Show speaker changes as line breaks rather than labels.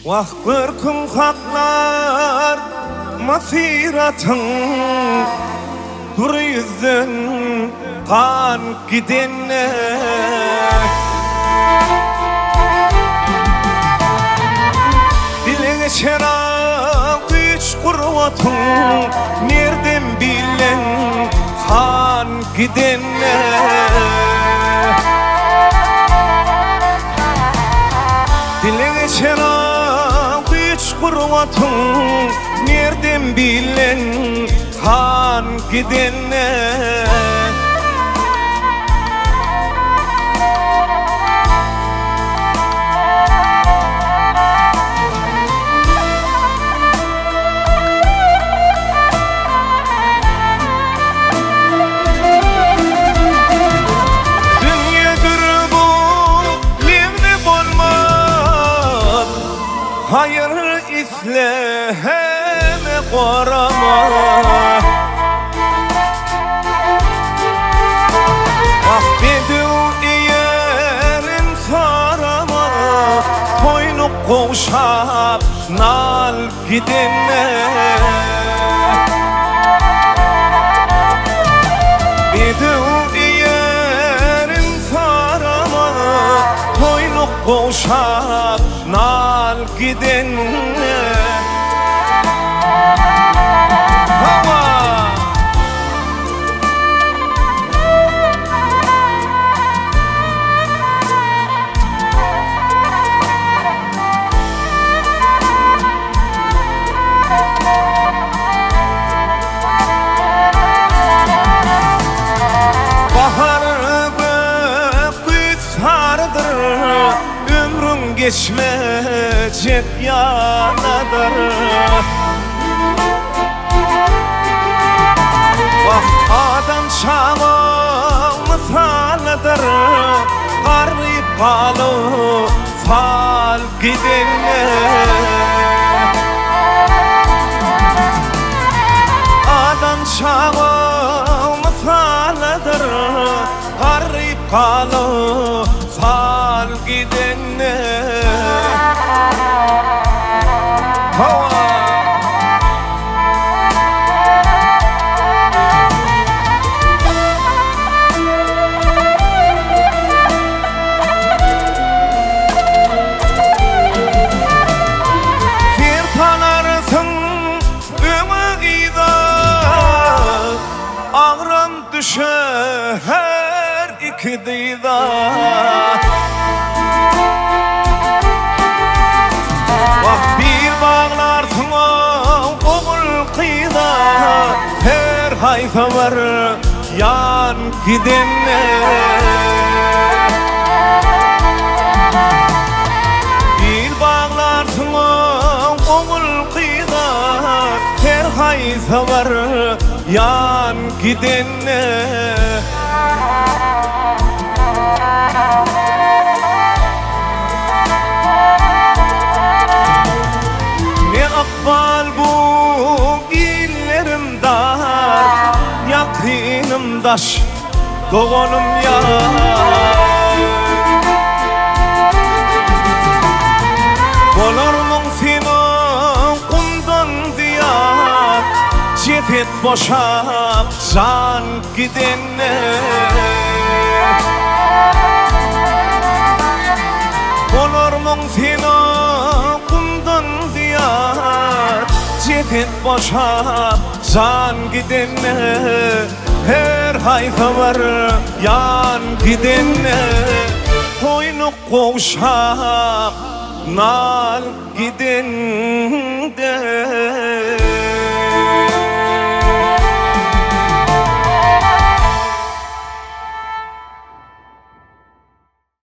Vakbırkın haklar masiratın dur yüzün kan gidene Dile geçer güç kurvatın nereden bilen kan gidene Dile geçer kurvatın nereden bilen kan gidene Dünyadır bu livne bolmaz hayır İslam'e korama Ahmedu yerin sarama Boynu koşap nal gidene Ahmedu yerin sarama Boynu koşap nal gidene Ömrün geçmeyecek yanadır Vah adam çamı misalıdır Garip balı fal gidene Adam çamı misalıdır Garip balı fal gidene Firtalarsın ümüğüde Ağrım düşer iki dıyda Vah bir bağlarsın oğul kıyıda Her hayfa var yan gidene Bir bağlarsın oğul kıyıda Her hayfa var yan gidene Ne akbal bu illerim dar Yakınım daş doğunum ya Bolurmun senin kumdan ziyad Cefet boşap can gidene Bolurmun senin kumdan ziyad Cefet boşap can gidene Her hayfa var yan gidene Boynu koşap nal gidene